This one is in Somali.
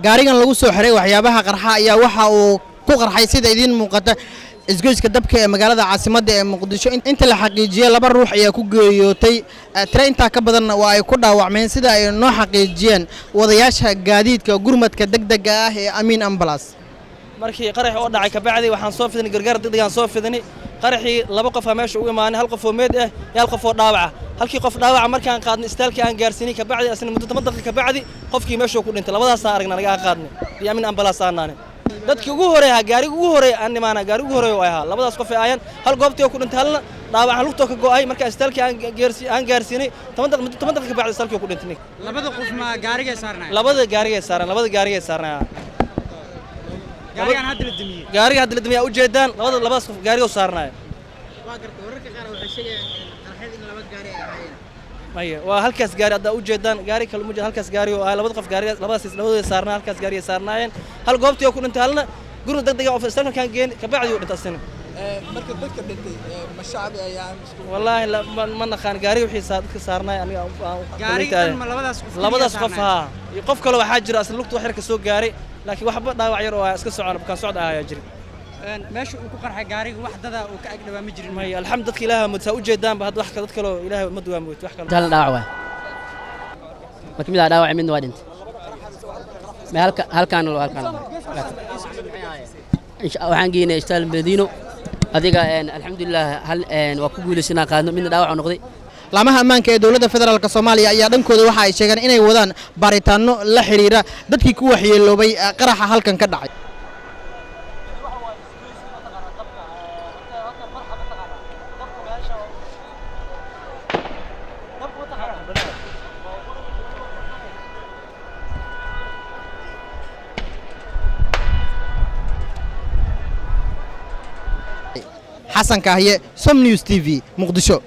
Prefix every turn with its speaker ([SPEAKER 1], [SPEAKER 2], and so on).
[SPEAKER 1] gaarigan lagu soo xiray waxyaabaha qarxa ayaa waxa uu ku qarxay sida idin muuqata isgoyska dabka ee magaalada caasimadda ee Muqdisho inta la xaqiijiyay 2 ruux ayaa ku geeriyootay trainta ka badan waa ay ku dhaawacmeen sida ay noo xaqiijiyeen wadayaasha gaadiidka gurmadka degdega ah ee Amiin Ambulance
[SPEAKER 2] markii qarax oo dhacay ka bacdi waxaan soo fidinay gargaar degdeg aan soo fidinay qaraxii 2 qof meesha ugu imaanay hal qof oo meed ah iyo hal qof oo dhaawac halkii qof dhaawac markaan qaadnay istaalkii aan gaarsiinay ka bacdi asna muddo 10 daqiiqo ka bacdi qofkii meesha ku dhintay labadaas aan aragnay anaga qaadnay iyo Amiin Ambulance aanay dadkii ugu horeeyay gaariga ugu horeeyay aan nimaana gaariga ugu horeeyay oo ahaa labadaas qof ay ayaan hal goobtii ku dhintay halna dhaawacan lugta ka go'ay marka istaalkii aan gaarsiinay 10 daqiiqo ka bacdi istaalkii ku dhintay
[SPEAKER 3] labada qof ma gaariga saarnaa
[SPEAKER 2] labada gaariga saarnaa gaariga hadda la damiyaa u jeedaan labadaas qof gaariga u saarnaa
[SPEAKER 3] waa gartay wararka qaar waxay sheegayaan qarxad in laba gaari ay ahaayeen
[SPEAKER 2] maya waa halkaas gaari hadda u jeedaan gaari kale mujid halkaas gaari oo labada qof gaariga labadooda saarnaa halkaas gaariga saarnaayeen hal goobtii ku dhintay halna guri degdeg ah oo istaalkan kan geen ka bacdi uu dhintay asna
[SPEAKER 4] marka dadka dhintay ma shacab ayaan
[SPEAKER 2] wallahi ma naqaan gaari wixii dadka saarnaay aniga
[SPEAKER 3] gaariga ma
[SPEAKER 2] labadaas qof ha qof kale waxa jira asna lugta wax yar ka soo gaaray laakiin waxba dhaawac yar oo iska socon bukaan socod ayaa jira
[SPEAKER 3] meesha uu ku qarxay gaariga wax dada uu ka ag dhawaa ma jirin
[SPEAKER 2] maya alxamd dadka ilaahay ma taa u jeedaan ba wax dad kale ilaahay ma duwaa mooyto wax kale
[SPEAKER 5] dal dhaawac markii mid dhaawac mid waa dhintay ma halkaan waxaan geynay istaal Madiino adiga alxamdulillah hal waa ku guuleysana qaadno mid dhaawac noqday
[SPEAKER 1] lamaha ammaanka ee dawladda federaalka Soomaaliya ayaa dhankooda waxa ay sheegeen inay wadaan baaritaano la xiriira dadkii ku waxyeeloobay qaraxa halkan ka dhacay حسن كاهية سوم نيوز تي في مقدشو.